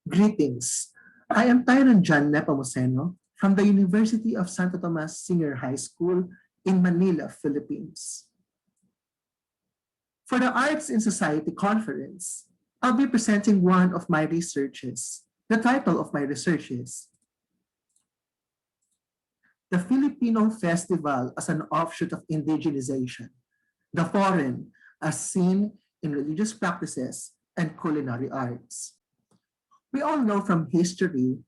Greetings. I am Tyron John Nepomuceno from the University of Santo Tomas Senior High School in Manila, Philippines. For the Arts in Society Conference, I'll be presenting one of my researches. The title of my research is The Filipino Festival as an Offshoot of Indigenization, the Foreign as Seen in Religious Practices and Culinary Arts. We all know from history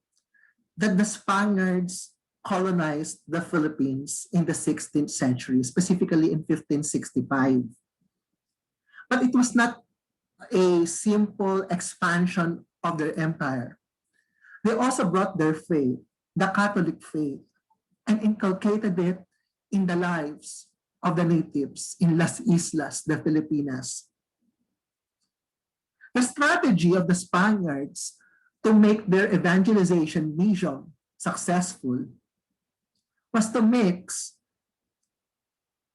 that the Spaniards colonized the Philippines in the 16th century, specifically in 1565. But it was not a simple expansion of their empire. They also brought their faith, the Catholic faith, and inculcated it in the lives of the natives in Las Islas, the Filipinas. The strategy of the Spaniards to make their evangelization mission successful was to mix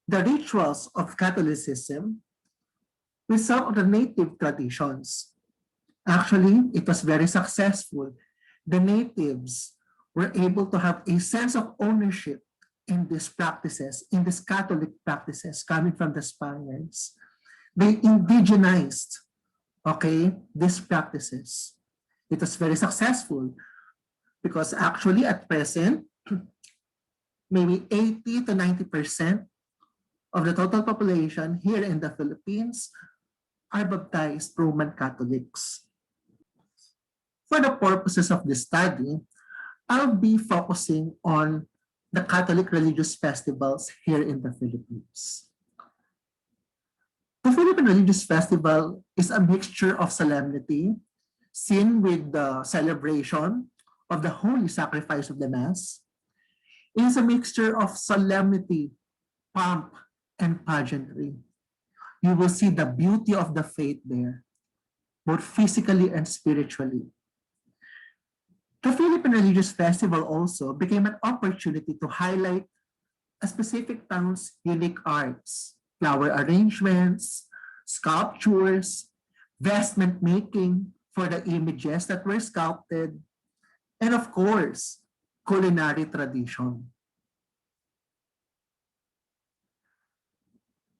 the rituals of Catholicism with some of the native traditions. Actually, it was very successful. The natives were able to have a sense of ownership in these practices, in these Catholic practices coming from the Spaniards. They indigenized, these practices. It was very successful because actually at present, maybe 80 to 90% of the total population here in the Philippines are baptized Roman Catholics. For the purposes of this study, I'll be focusing on the Catholic religious festivals here in the Philippines. The Philippine Religious Festival is a mixture of solemnity, seen with the celebration of the Holy Sacrifice of the Mass. It is a mixture of solemnity, pomp, and pageantry. You will see the beauty of the faith there, both physically and spiritually. The Philippine Religious Festival also became an opportunity to highlight a specific town's unique arts, flower arrangements, sculptures, vestment making for the images that were sculpted, and of course, culinary tradition.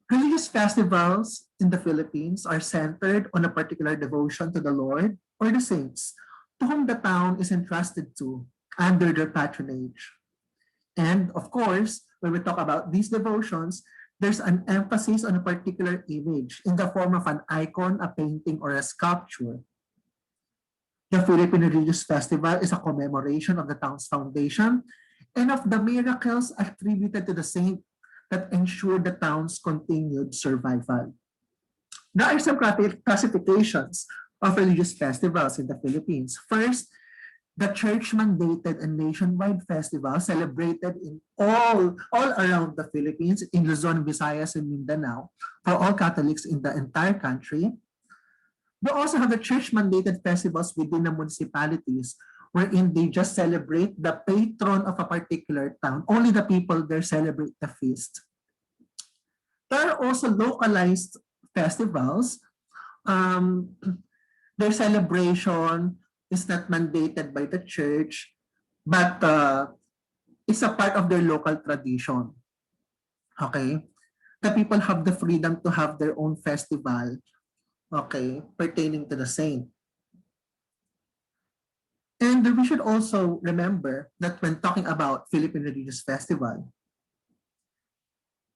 Religious festivals in the Philippines are centered on a particular devotion to the Lord or the saints to whom the town is entrusted to under their patronage. And of course, when we talk about these devotions, there's an emphasis on a particular image in the form of an icon, a painting, or a sculpture. The Philippine Religious Festival is a commemoration of the town's foundation and of the miracles attributed to the saint that ensured the town's continued survival. There are some classifications of religious festivals in the Philippines. First, the church-mandated and nationwide festival celebrated in all around the Philippines, in Luzon, Visayas, and Mindanao, for all Catholics in the entire country. We also have the church-mandated festivals within the municipalities, wherein they just celebrate the patron of a particular town. Only the people there celebrate the feast. There are also localized festivals. Their celebration is not mandated by the church, but it's a part of their local tradition. Okay? The people have the freedom to have their own festival, pertaining to the saint. And we should also remember that when talking about Philippine Religious Festival,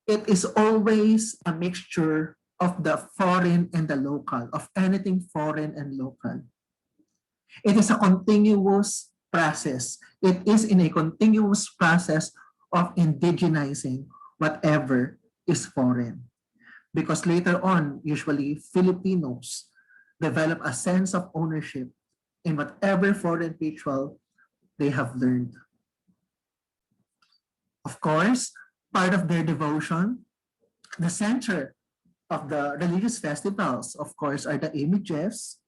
it is always a mixture of the foreign and the local, of anything foreign and local. It is a continuous process. It is in a continuous process of indigenizing whatever is foreign. Because later on, usually Filipinos develop a sense of ownership in whatever foreign ritual they have learned. Of course, part of their devotion, the center of the religious festivals, of course, are the images,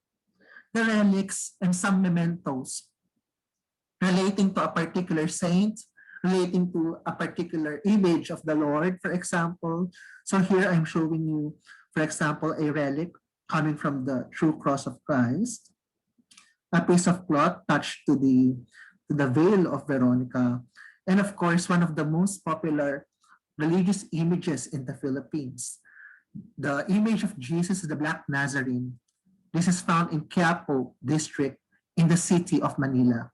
the relics, and some mementos relating to a particular saint, relating to a particular image of the Lord, for example. So here I'm showing you, for example, a relic coming from the true cross of Christ. a piece of cloth touched to the veil of Veronica, and of course, one of the most popular religious images in the Philippines. The image of Jesus, the Black Nazarene. This is found in Quiapo district in the city of Manila.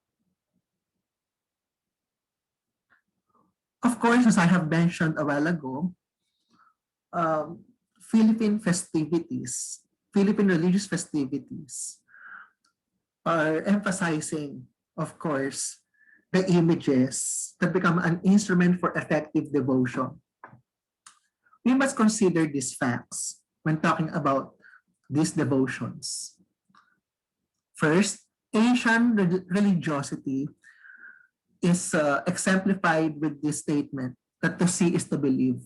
Of course, as I have mentioned a while ago, Philippine festivities, Philippine religious festivities are emphasizing, of course, the images that become an instrument for effective devotion. We must consider these facts when talking about these devotions. First, Asian religiosity is exemplified with this statement that to see is to believe.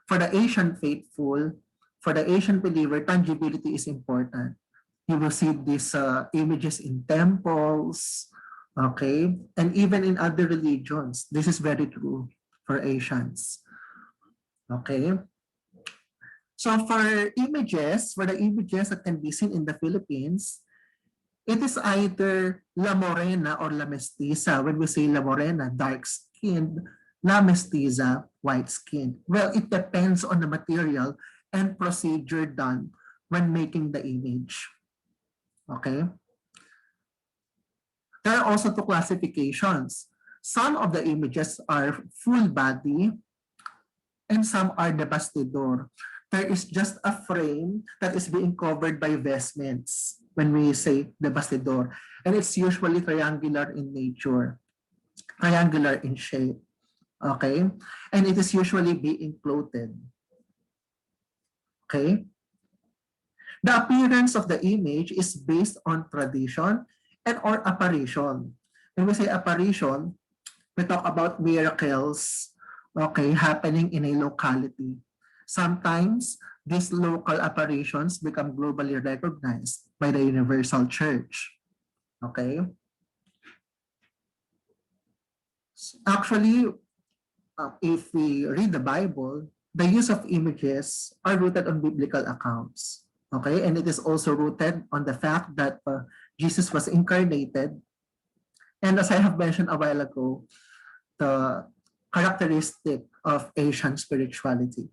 For the Asian faithful, for the Asian believer, tangibility is important. You will see these images in temples, okay, and even in other religions. This is very true for Asians, okay. So for the images that can be seen in the Philippines, it is either La Morena or La Mestiza. When we say La Morena, dark-skinned, La Mestiza, white-skinned. Well, it depends on the material and procedure done when making the image. Okay? There are also two classifications. Some of the images are full body and some are de bastidor. There is just a frame that is being covered by vestments when we say de bastidor. And it's usually triangular in nature, triangular in shape. Okay? And it is usually being clothed. Okay? The appearance of the image is based on tradition and or apparition. When we say apparition, we talk about miracles, okay, happening in a locality. Sometimes these local apparitions become globally recognized by the Universal Church. Okay? Actually, if we read the Bible, the use of images are rooted on biblical accounts. Okay? And it is also rooted on the fact that Jesus was incarnated. And as I have mentioned a while ago, the characteristic of Asian spirituality.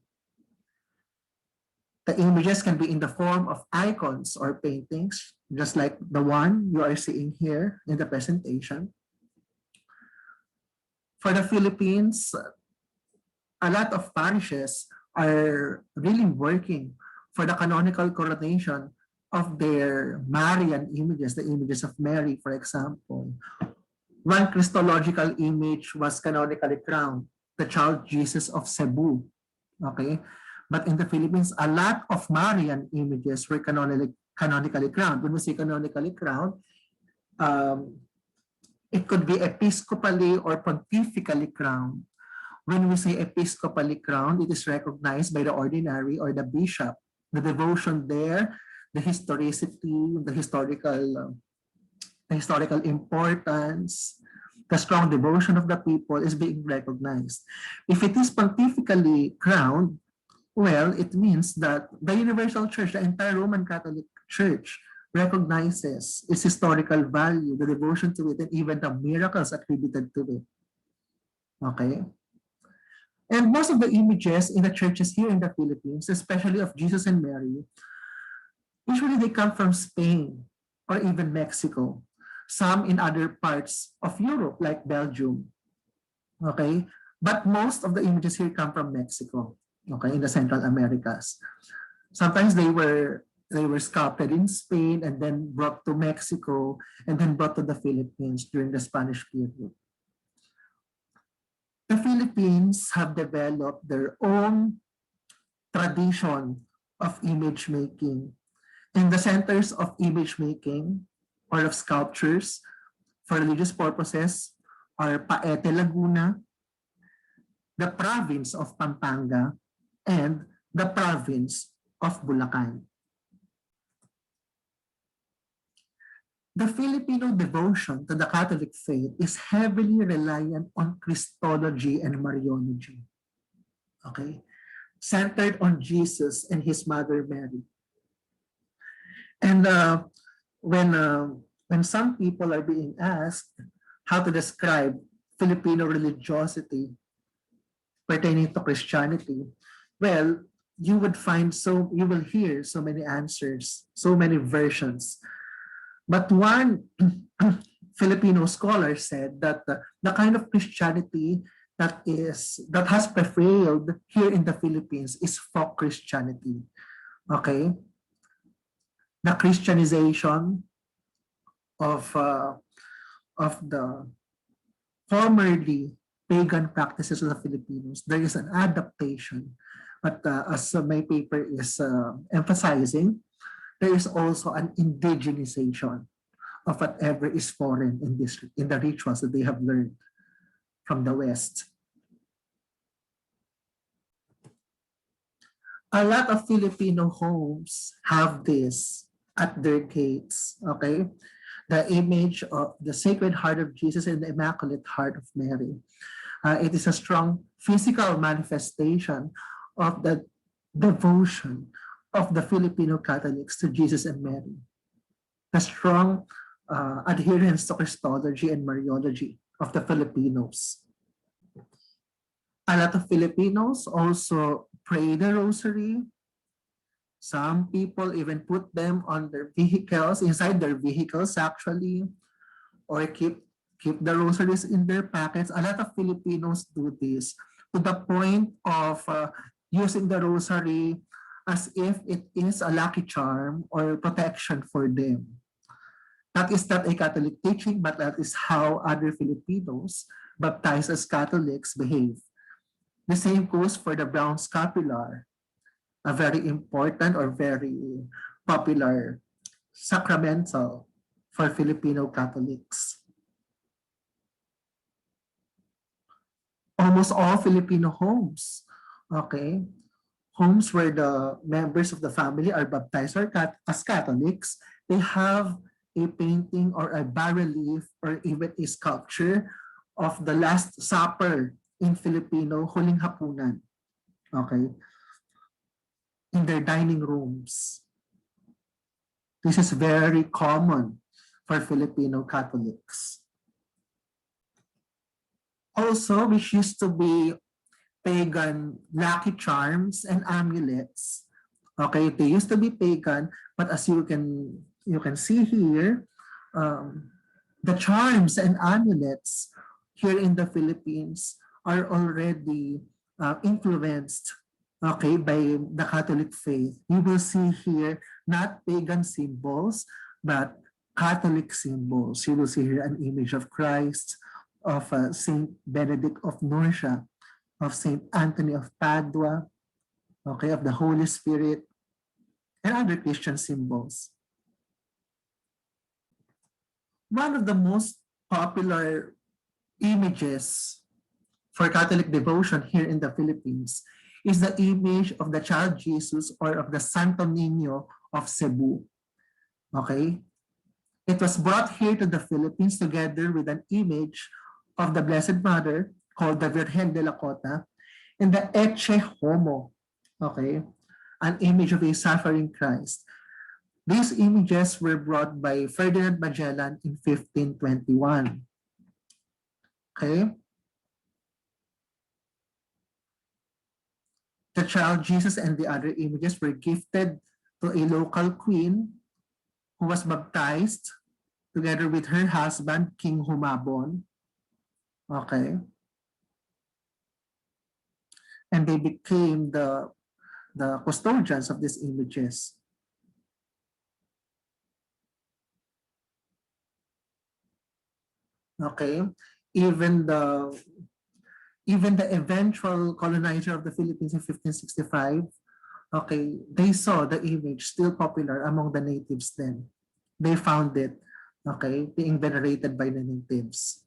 The images can be in the form of icons or paintings, just like the one you are seeing here in the presentation. For the Philippines, a lot of parishes are really working for the canonical coronation of their Marian images, the images of Mary, for example. One Christological image was canonically crowned, the child Jesus of Cebu. Okay? But in the Philippines, a lot of Marian images were canonically crowned. When we say canonically crowned, it could be episcopally or pontifically crowned. When we say episcopally crowned, it is recognized by the ordinary or the bishop. The devotion there, the historicity, the historical importance, the strong devotion of the people is being recognized. If it is pontifically crowned, well, it means that the Universal Church, the entire Roman Catholic Church, recognizes its historical value, the devotion to it, and even the miracles attributed to it. Okay? And most of the images in the churches here in the Philippines, especially of Jesus and Mary, usually they come from Spain or even Mexico. Some in other parts of Europe, like Belgium. Okay? But most of the images here come from Mexico, okay, in the Central Americas. Sometimes they were sculpted in Spain and then brought to Mexico and then brought to the Philippines during the Spanish period. The Philippines have developed their own tradition of image making. And the centers of image making or of sculptures for religious purposes are Paete, Laguna, the province of Pampanga, and the province of Bulacan. The Filipino devotion to the Catholic faith is heavily reliant on Christology and Mariology. Okay? Centered on Jesus and his mother Mary. And when When some people are being asked how to describe Filipino religiosity pertaining to Christianity, well, you will hear so many answers, so many versions. But one Filipino scholar said that the kind of Christianity that has prevailed here in the Philippines is folk Christianity. Okay, the Christianization of uh, of the formerly pagan practices of the Filipinos. There is an adaptation, but as my paper is emphasizing, there is also an indigenization of whatever is foreign in the rituals that they have learned from the West. A lot of Filipino homes have this at their gates, okay? The image of the Sacred Heart of Jesus and the Immaculate Heart of Mary. It is a strong physical manifestation of the devotion of the Filipino Catholics to Jesus and Mary. The strong adherence to Christology and Mariology of the Filipinos. A lot of Filipinos also pray the rosary. Some people even put them on their vehicles, inside their vehicles actually, or keep the rosaries in their pockets. A lot of Filipinos do this to the point of using the rosary as if it is a lucky charm or protection for them. That is not a Catholic teaching, but that is how other Filipinos baptized as Catholics behave. The same goes for the brown scapular, a very important or very popular sacramental for Filipino Catholics. Almost all Filipino homes, okay, homes where the members of the family are baptized or as Catholics, they have a painting or a bas-relief or even a sculpture of the Last Supper in Filipino, huling hapunan, okay, in their dining rooms. This is very common for Filipino Catholics. Also, which used to be pagan lucky charms and amulets. Okay, they used to be pagan, but as you can see here, the charms and amulets here in the Philippines are already influenced, okay, by the Catholic faith. You will see here not pagan symbols, but Catholic symbols. You will see here an image of Christ, of Saint Benedict of Nursia, of Saint Anthony of Padua, okay, of the Holy Spirit, and other Christian symbols. One of the most popular images for Catholic devotion here in the Philippines is the image of the child Jesus or of the Santo Niño of Cebu. Okay? It was brought here to the Philippines together with an image of the Blessed Mother called the Virgen de la Cota and the Ecce Homo, okay, an image of a suffering Christ. These images were brought by Ferdinand Magellan in 1521. Okay? The child Jesus and the other images were gifted to a local queen who was baptized together with her husband, King Humabon. Okay? And they became the custodians of these images. Okay? Even the eventual colonizer of the Philippines in 1565, okay, they saw the image still popular among the natives then. They found it, okay, being venerated by the natives.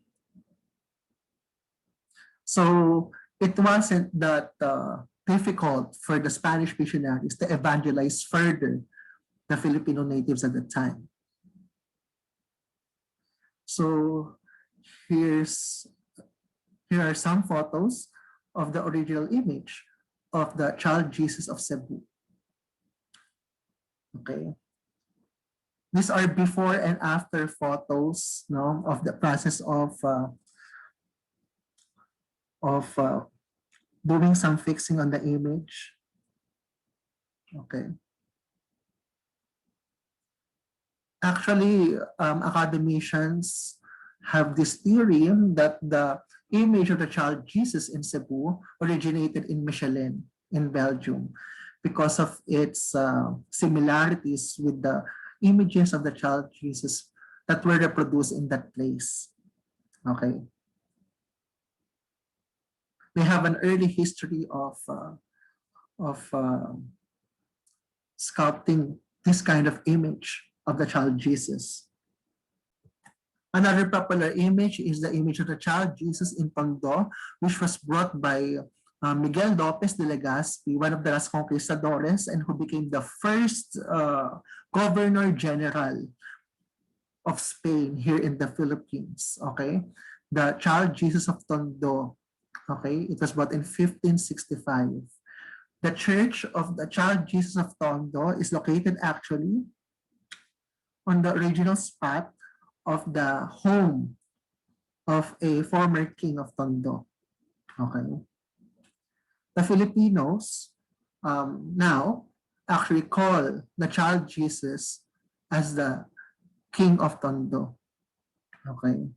So it wasn't that difficult for the Spanish missionaries to evangelize further the Filipino natives at the time. So here are some photos of the original image of the child Jesus of Cebu. Okay. These are before and after photos, no, of the process of doing some fixing on the image. Okay. Actually, academicians have this theory that the image of the child Jesus in Cebu originated in Michelin in Belgium because of its similarities with the images of the child Jesus that were reproduced in that place. Okay. We have an early history of sculpting this kind of image of the child Jesus. Another popular image is the image of the child Jesus in Tondo, which was brought by Miguel Lopez de Legazpi, one of the last conquistadores, and who became the first Governor General of Spain here in the Philippines. Okay, the child Jesus of Tondo. Okay, it was brought in 1565. The Church of the Child Jesus of Tondo is located actually on the original spot of the home of a former king of Tondo. Okay. The Filipinos now actually call the child Jesus as the king of Tondo. Okay.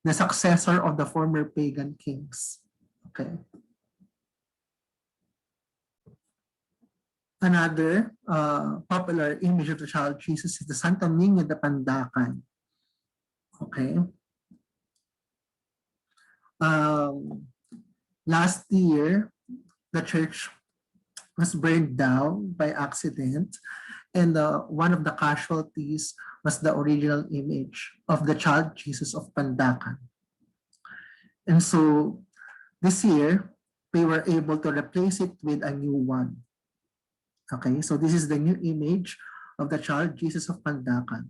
The successor of the former pagan kings. Okay. Another popular image of the child Jesus is the Santo Niño de Pandacan. Okay. Last year, the church was burned down by accident, and one of the casualties was the original image of the child Jesus of Pandacan. And so this year, we were able to replace it with a new one. Okay, so this is the new image of the child Jesus of Pandacan.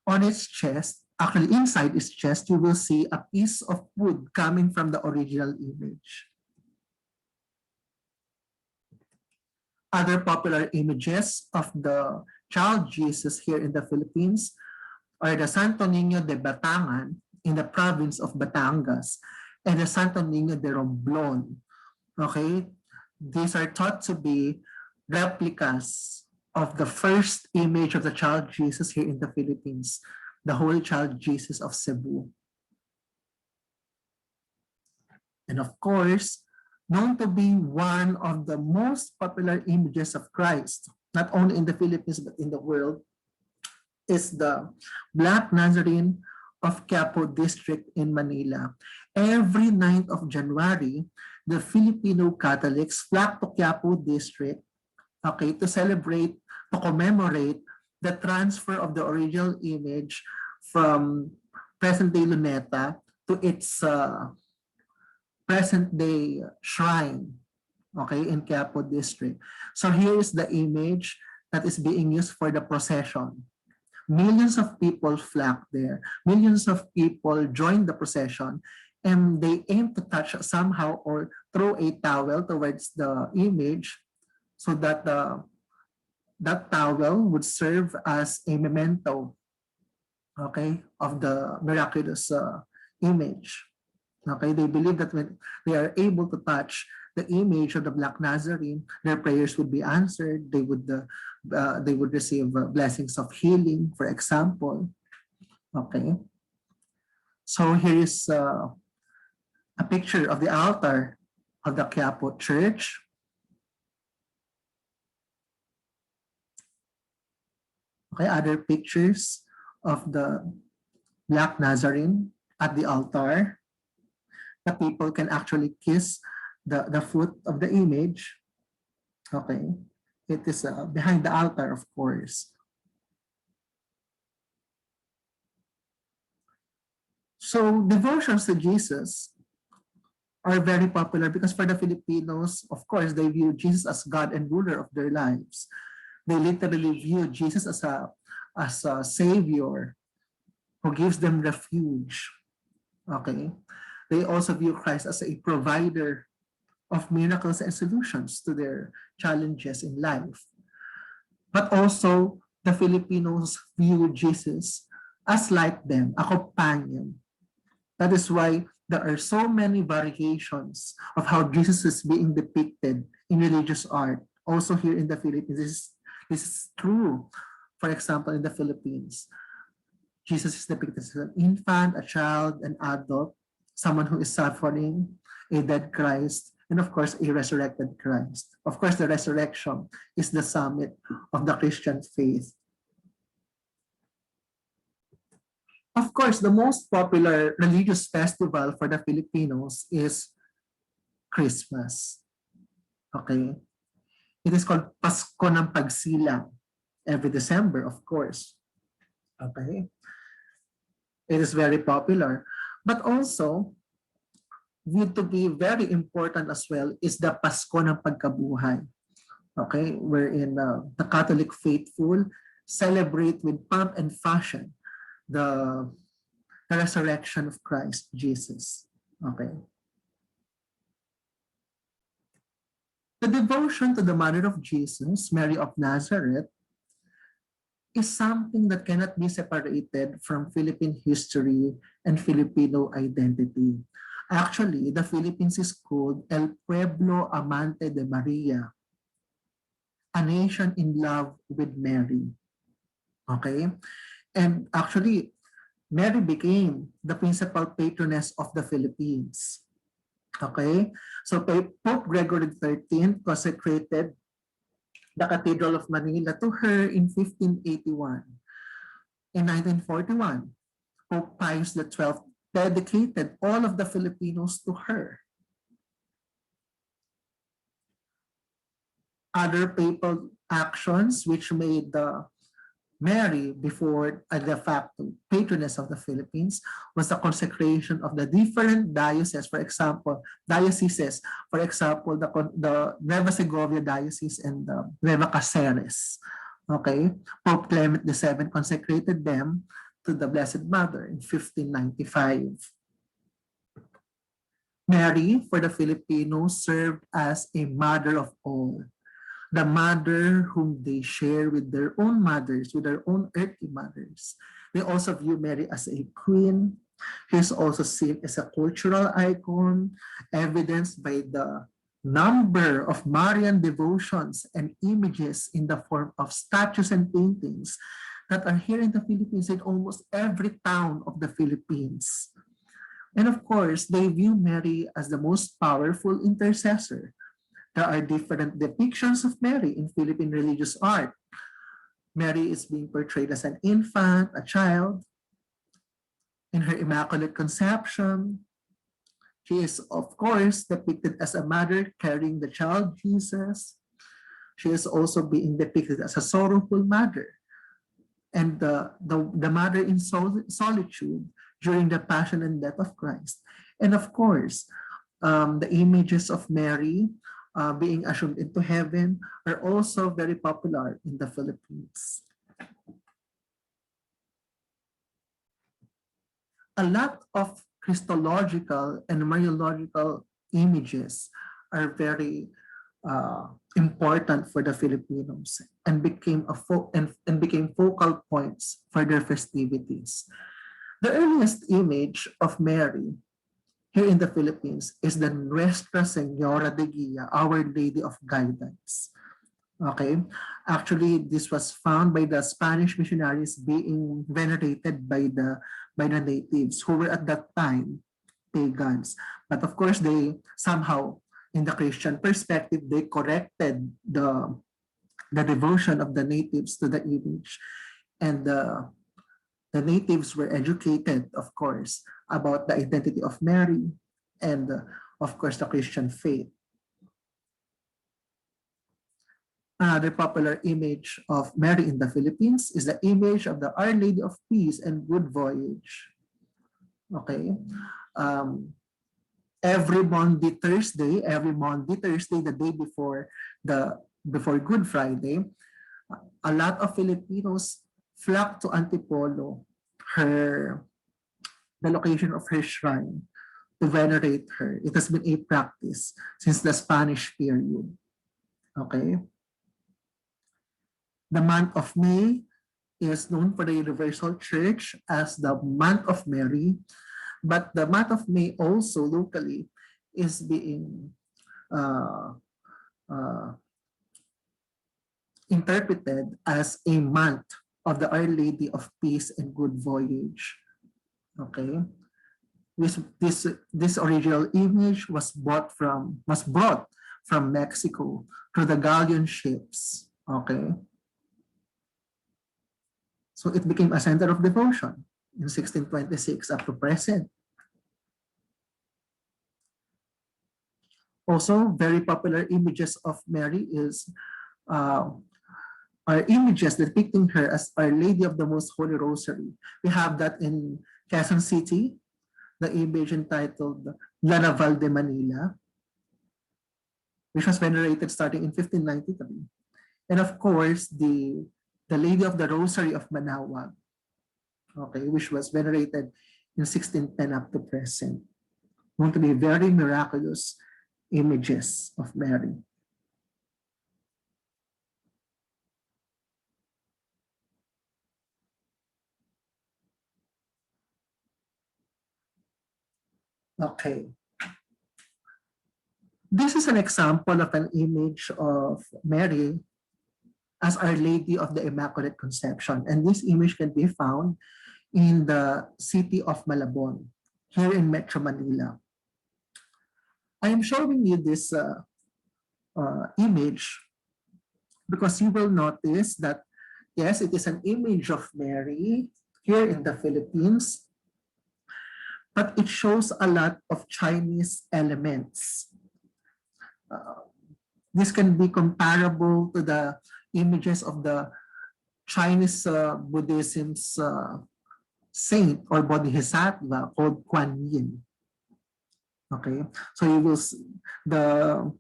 On its chest, actually inside its chest, you will see a piece of wood coming from the original image. Other popular images of the child Jesus here in the Philippines are the Santo Niño de Batangan in the province of Batangas and the Santo Niño de Romblon. Okay, these are thought to be replicas of the first image of the child Jesus here in the Philippines, the Holy Child Jesus of Cebu. And of course, known to be one of the most popular images of Christ, not only in the Philippines but in the world, is the Black Nazarene of Quiapo district in Manila. Every 9th of January, the Filipino Catholics flock to Quiapo district, okay, to celebrate, to commemorate the transfer of the original image from present-day Luneta to its present-day shrine, okay, in Quiapo district. So here is the image that is being used for the procession. Millions of people flock there. Millions of people join the procession, and they aim to touch somehow or throw a towel towards the image so that that towel would serve as a memento, okay, of the miraculous image. Okay, they believe that when they are able to touch the image of the Black Nazarene, their prayers would be answered. They would receive blessings of healing, for example. Okay, so here is a picture of the altar of the Quiapo Church. Okay, other pictures of the Black Nazarene at the altar. The people can actually kiss the foot of the image. Okay, it is behind the altar, of course. So devotions to Jesus are very popular because for the Filipinos, of course, they view Jesus as God and ruler of their lives. They literally view Jesus as a savior who gives them refuge. Okay. They also view Christ as a provider of miracles and solutions to their challenges in life. but also the Filipinos view Jesus as like them, a companion. That is why there are so many variations of how Jesus is being depicted in religious art. Also here in the Philippines, this is true. For example, in the Philippines, Jesus is depicted as an infant, a child, an adult, someone who is suffering, a dead Christ, and of course, a resurrected Christ. Of course, the resurrection is the summit of the Christian faith. Of course, the most popular religious festival for the Filipinos is Christmas. Okay? It is called Pasko ng Pagsilang every December, of course. Okay? It is very popular. But also, viewed to be very important as well is the Pasko ng Pagkabuhay. Okay? Wherein the Catholic faithful celebrate with pomp and fashion the resurrection of Christ Jesus. Okay. The devotion to the Mother of Jesus, Mary of Nazareth, is something that cannot be separated from Philippine history and Filipino identity. Actually, the Philippines is called El Pueblo Amante de Maria, a nation in love with Mary. Okay? And actually, Mary became the principal patroness of the Philippines. Okay? So Pope Gregory XIII consecrated the Cathedral of Manila to her in 1581. In 1941, Pope Pius XII dedicated all of the Filipinos to her. Other papal actions which made Mary before de facto patroness of the Philippines was the consecration of the different dioceses. For example, the Nueva Segovia diocese and the Nueva Caceres. Okay, Pope Clement VII consecrated them to the Blessed Mother in 1595. Mary, for the Filipinos, served as a mother of all. The mother whom they share with their own mothers, with their own earthly mothers. They also view Mary as a queen. She is also seen as a cultural icon, evidenced by the number of Marian devotions and images in the form of statues and paintings that are here in the Philippines in almost every town of the Philippines. And of course, they view Mary as the most powerful intercessor. There are different depictions of Mary in Philippine religious art. Mary is being portrayed as an infant, a child. In her Immaculate Conception, she is, of course, depicted as a mother carrying the child Jesus. She is also being depicted as a sorrowful mother and the mother in solitude during the passion and death of Christ. And of course, the images of Mary being assumed into heaven are also very popular in the Philippines. A lot of Christological and Mariological images are very important for the Filipinos and became focal points for their festivities. The earliest image of Mary here in the Philippines is the Nuestra Señora de Guia, Our Lady of Guidance. Okay, actually, this was found by the Spanish missionaries being venerated by the natives who were at that time pagans. But of course, they somehow, in the Christian perspective, they corrected the devotion of the natives to the image, and the natives were educated, of course, about the identity of Mary and, of course, the Christian faith. Another popular image of Mary in the Philippines is the image of the Our Lady of Peace and Good Voyage. Okay. Every Maundy Thursday, the day before Good Friday, a lot of Filipinos flock to Antipolo, the location of her shrine, to venerate her. It has been a practice since the Spanish period. Okay? The month of May is known for the Universal Church as the month of Mary, but the month of May also locally is being uh, uh, interpreted as a month of the Our Lady of Peace and Good Voyage. Okay, this original image was brought from Mexico through the galleon ships. Okay, so it became a center of devotion in 1626 up to present. Also, very popular images of Mary uh, are images depicting her as Our Lady of the Most Holy Rosary. We have that in Quezon City, the image entitled La Naval de Manila, which was venerated starting in 1593. And of course, the Lady of the Rosary of Manaoag, okay, which was venerated in 1610 up to present. Going to be very miraculous images of Mary. Okay. This is an example of an image of Mary as Our Lady of the Immaculate Conception. And this image can be found in the city of Malabon, here in Metro Manila. I am showing you this image because you will notice that, yes, it is an image of Mary here in the Philippines, but it shows a lot of Chinese elements. This can be comparable to the images of the Chinese Buddhism's saint or bodhisattva called Kuan Yin. Okay, so you will see the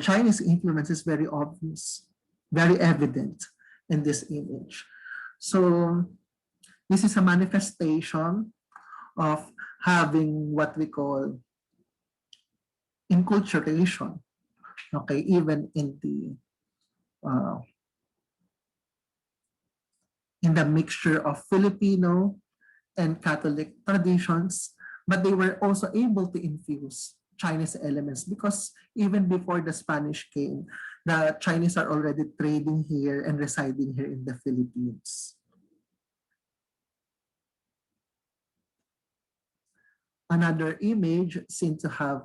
Chinese influence is very obvious, very evident in this image. So this is a manifestation of having what we call enculturation, okay, even in the mixture of Filipino and Catholic traditions, but they were also able to infuse Chinese elements because even before the Spanish came, the Chinese are already trading here and residing here in the Philippines. Another image seen to have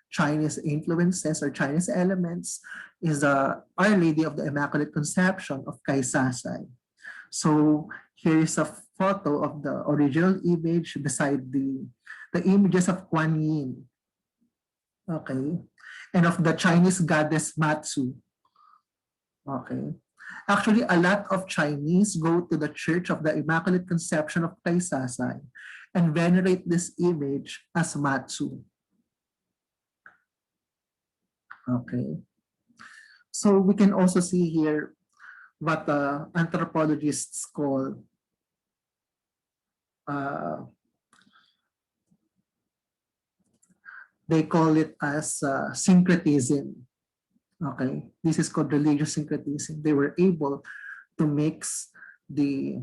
Chinese influences or Chinese elements is Our Lady of the Immaculate Conception of Kaysasay. So here is a photo of the original image beside the images of Kuan Yin, okay, and of the Chinese goddess Matsu. Okay. Actually, a lot of Chinese go to the Church of the Immaculate Conception of Kaysasay and venerate this image as Matsu. Okay. So we can also see here what anthropologists call they call it as syncretism. Okay, this is called religious syncretism. They were able to mix the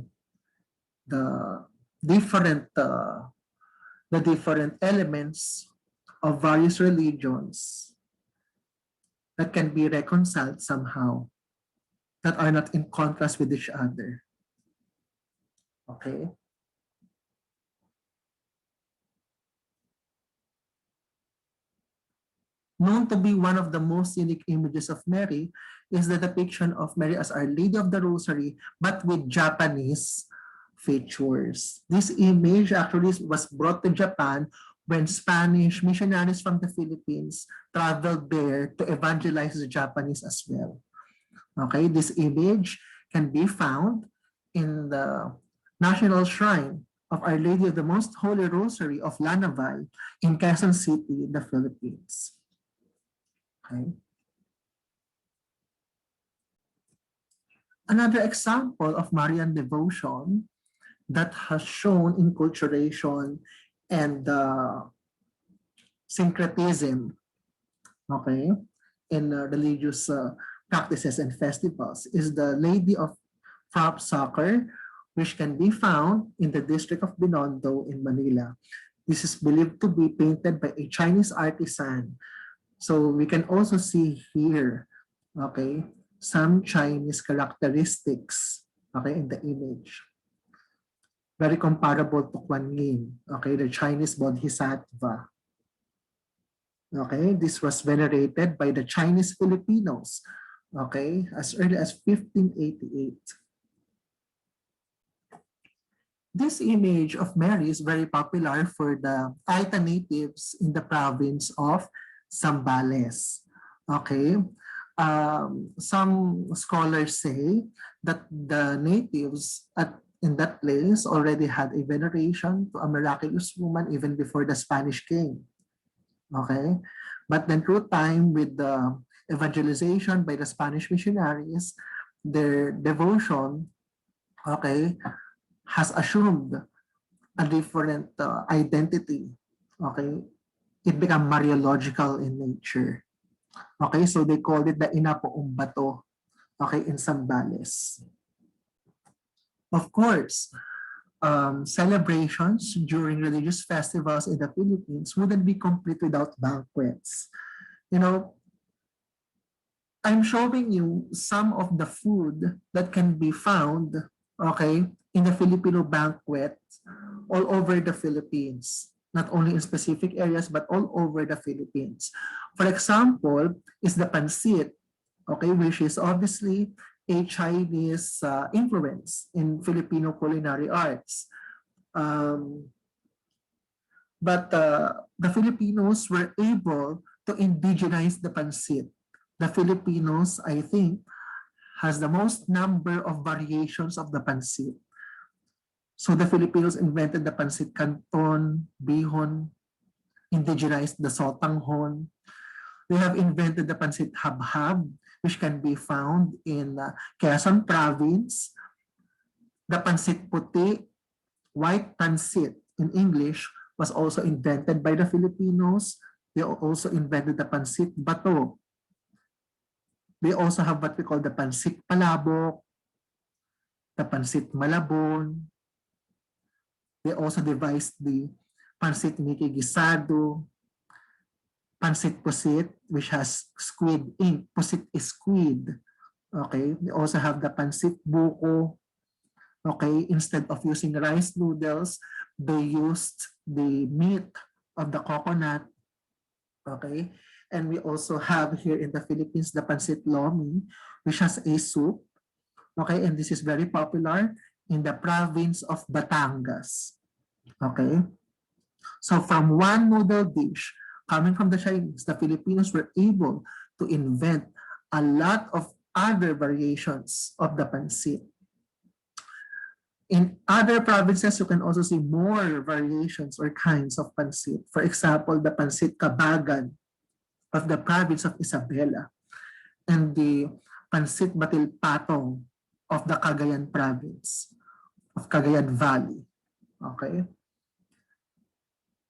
different the different elements of various religions that can be reconciled somehow, that are not in contrast with each other. Okay. Known to be one of the most unique images of Mary is the depiction of Mary as Our Lady of the Rosary, but with Japanese features. This image actually was brought to Japan when Spanish missionaries from the Philippines traveled there to evangelize the Japanese as well. Okay, this image can be found in the National Shrine of Our Lady of the Most Holy Rosary of Lanaval in Quezon City, the Philippines. Okay. Another example of Marian devotion that has shown enculturation and syncretism, okay, in religious practices and festivals is the Lady of Frog Soccer, which can be found in the district of Binondo in Manila. This is believed to be painted by a Chinese artisan. So we can also see here, okay, some Chinese characteristics, okay, in the image. Very comparable to Kuan Yin, okay, the Chinese Bodhisattva. Okay, this was venerated by the Chinese Filipinos, okay, as early as 1588. This image of Mary is very popular for the Aita natives in the province of Zambales. Okay, some scholars say that the natives in that place already had a veneration to a miraculous woman even before the Spanish came. Okay, but then through time with the evangelization by the Spanish missionaries, their devotion, okay, has assumed a different identity. Okay, it became Mariological in nature. Okay, so they called it the Inapoong Bato, okay, in Zambales. Of course, celebrations during religious festivals in the Philippines wouldn't be complete without banquets. You know, I'm showing you some of the food that can be found, okay, in the Filipino banquet all over the Philippines, not only in specific areas, but all over the Philippines. For example, is the pancit, okay, which is obviously a Chinese influence in Filipino culinary arts. But the Filipinos were able to indigenize the pancit. The Filipinos, I think, has the most number of variations of the pancit. So the Filipinos invented the pancit canton, bihon, indigenized the sotanghon. They have invented the pancit habhab, which can be found in Quezon province. The pancit puti, white pancit in English, was also invented by the Filipinos. They also invented the pancit bato. They also have what we call the pancit palabok, the pancit malabon. They also devised the pancit Mickey Gisado, pancit pusit, which has squid ink. Pusit is squid. Okay. They also have the pancit buko. Okay. Instead of using rice noodles, they used the meat of the coconut. Okay. And we also have here in the Philippines the pancit lomi, which has a soup. Okay. And this is very popular in the province of Batangas. Okay. So from one noodle dish coming from the Chinese, the Filipinos were able to invent a lot of other variations of the pancit. In other provinces, you can also see more variations or kinds of pancit. For example, the pancit kabagan of the province of Isabela and the pancit batil patong of the Cagayan province, of Cagayan Valley. Okay.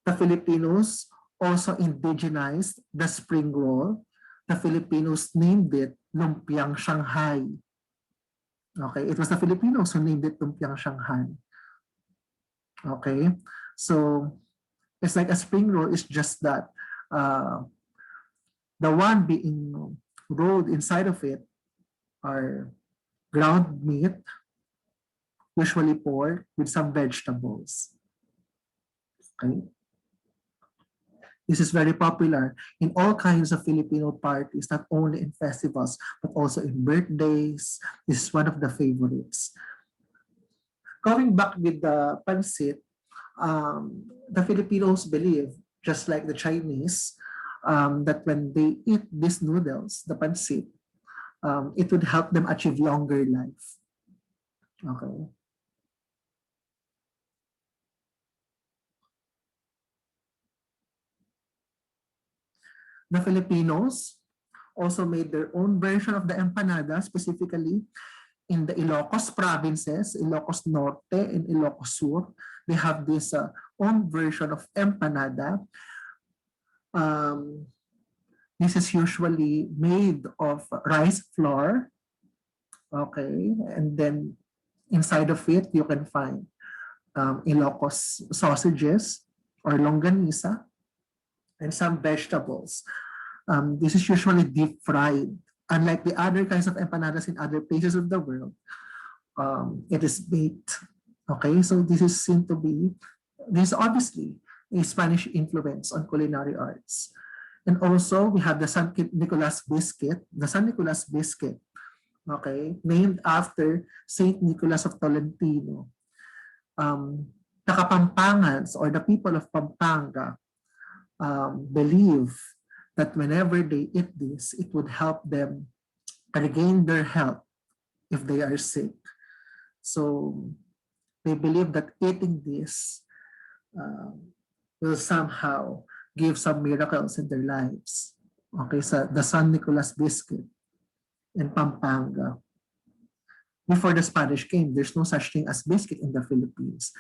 The Filipinos also indigenized the spring roll. The Filipinos named it Lumpiang Shanghai. Okay, it was the Filipinos who named it Lumpiang Shanghai. Okay, so it's like a spring roll is just that the one being rolled inside of it are ground meat, usually pork, with some vegetables. Okay. This is very popular in all kinds of Filipino parties, not only in festivals, but also in birthdays. This is one of the favorites. Going back with the pancit, the Filipinos believe, just like the Chinese, that when they eat these noodles, the pancit, it would help them achieve longer life. Okay. The Filipinos also made their own version of the empanada, specifically in the Ilocos provinces, Ilocos Norte and Ilocos Sur. They have this own version of empanada. This is usually made of rice flour, okay, and then inside of it you can find Ilocos sausages or longanisa and some vegetables. This is usually deep fried. Unlike the other kinds of empanadas in other places of the world, it is baked. Okay, so this is seen to be, this is obviously a Spanish influence on culinary arts. And also, we have the San Nicolas biscuit, okay, named after Saint Nicholas of Tolentino. The Kapampangans or the people of Pampanga believe that whenever they eat this, it would help them regain their health if they are sick. So they believe that eating this will somehow give some miracles in their lives. Okay, so the San Nicolas biscuit in Pampanga. Before the Spanish came, there's no such thing as biscuit in the Philippines.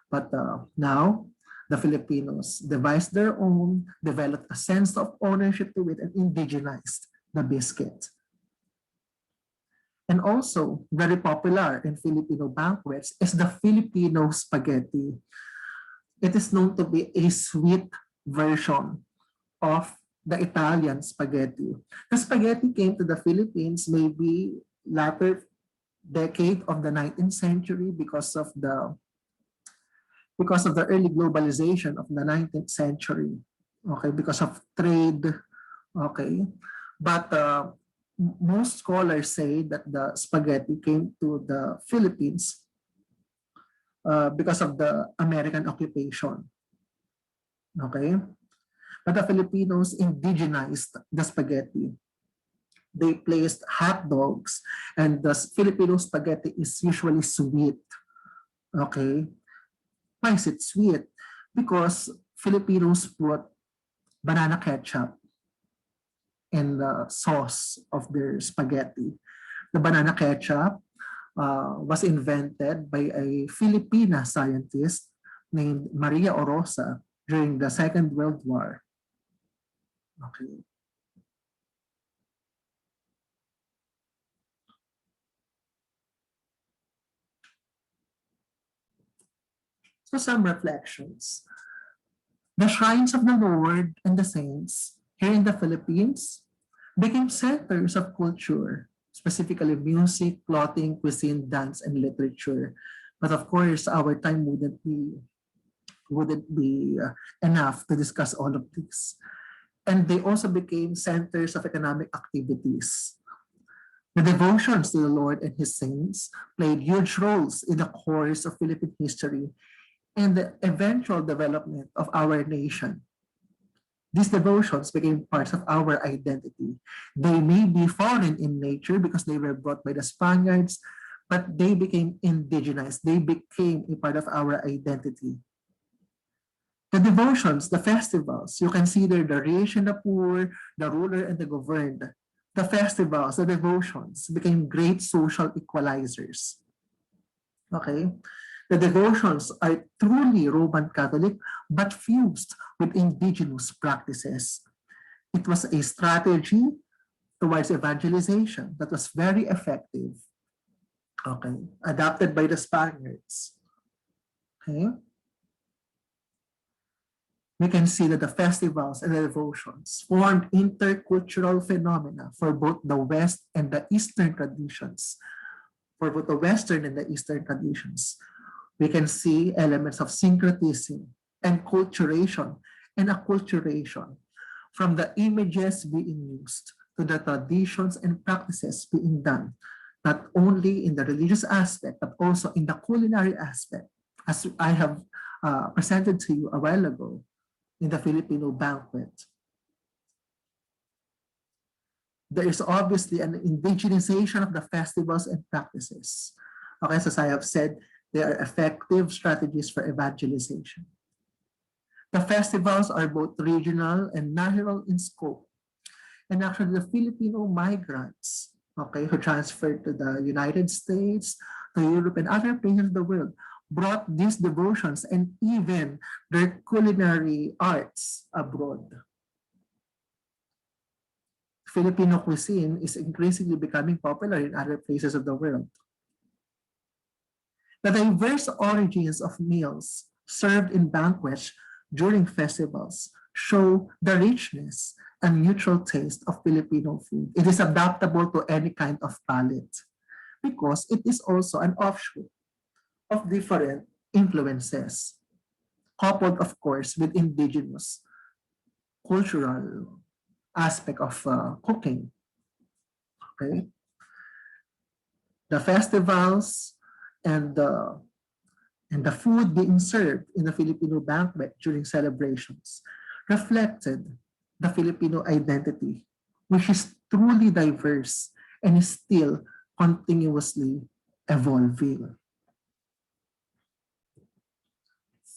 But now, the Filipinos devised their own, developed a sense of ownership to it, and indigenized the biscuit. And also, very popular in Filipino banquets is the Filipino spaghetti. It is known to be a sweet version of the Italian spaghetti. The spaghetti came to the Philippines maybe latter decade of the 19th century because of the early globalization of the 19th century, okay, because of trade, okay. But most scholars say that the spaghetti came to the Philippines because of the American occupation, okay. But the Filipinos indigenized the spaghetti. They placed hot dogs, and the Filipino spaghetti is usually sweet, okay. Why is it sweet? Because Filipinos put banana ketchup in the sauce of their spaghetti. The banana ketchup was invented by a Filipina scientist named Maria Orosa during the Second World War. Okay. So some reflections. The shrines of the Lord and the saints here in the Philippines became centers of culture, specifically music, clothing, cuisine, dance, and literature. But of course, our time wouldn't be enough to discuss all of this. And they also became centers of economic activities. The devotions to the Lord and his saints played huge roles in the course of Philippine history and the eventual development of our nation. These devotions became parts of our identity. They may be foreign in nature because they were brought by the Spaniards, but they became indigenized. They became a part of our identity. The devotions, the festivals, you consider the rich and the poor, the ruler and the governed. The festivals, the devotions became great social equalizers. Okay? The devotions are truly Roman Catholic but fused with indigenous practices. It was a strategy towards evangelization that was very effective. Okay, adopted by the Spaniards. Okay, we can see that the festivals and the devotions formed intercultural phenomena for both the West and the Eastern traditions. For both the Western and the Eastern traditions, we can see elements of syncretism, enculturation, and acculturation, from the images being used to the traditions and practices being done, not only in the religious aspect, but also in the culinary aspect, as I have presented to you a while ago in the Filipino banquet. There is obviously an indigenization of the festivals and practices. Okay, as I have said, they are effective strategies for evangelization. The festivals are both regional and national in scope. And actually, the Filipino migrants, okay, who transferred to the United States, to Europe, and other places of the world, brought these devotions and even their culinary arts abroad. Filipino cuisine is increasingly becoming popular in other places of the world. The diverse origins of meals served in banquets during festivals show the richness and neutral taste of Filipino food. It is adaptable to any kind of palate because it is also an offshoot of different influences, coupled, of course, with indigenous cultural aspect of cooking. Okay, the festivals and the food being served in the Filipino banquet during celebrations reflected the Filipino identity, which is truly diverse and is still continuously evolving.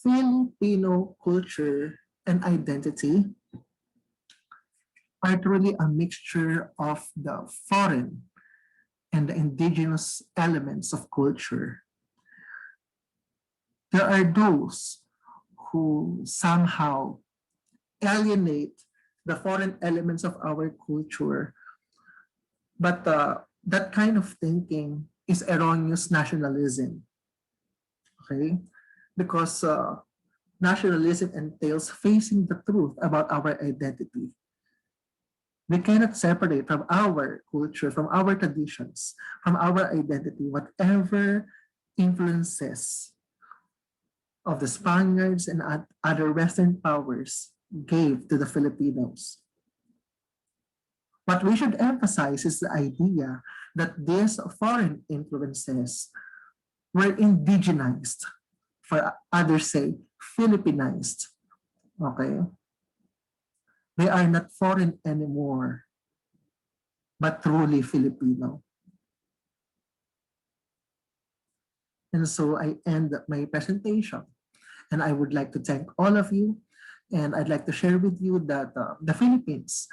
Filipino culture and identity are truly a mixture of the foreign and the indigenous elements of culture. There are those who somehow alienate the foreign elements of our culture, but that kind of thinking is erroneous nationalism, okay? Because nationalism entails facing the truth about our identity. We cannot separate from our culture, from our traditions, from our identity, whatever influences of the Spaniards and other Western powers gave to the Filipinos. What we should emphasize is the idea that these foreign influences were indigenized, for others say Filipinized. Okay? They are not foreign anymore, but truly Filipino. And so I end my presentation. And I would like to thank all of you. And I'd like to share with you that the Philippines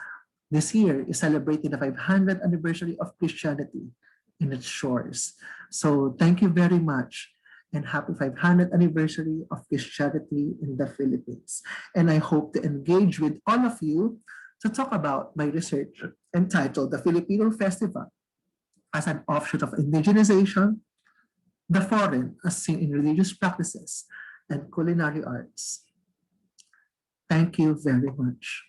this year is celebrating the 500th anniversary of Christianity in its shores. So thank you very much and happy 500th anniversary of Christianity in the Philippines. And I hope to engage with all of you to talk about my research entitled The Filipino Festival as an Offshoot of Indigenization, the Foreign as Seen in Religious Practices and Culinary Arts. Thank you very much.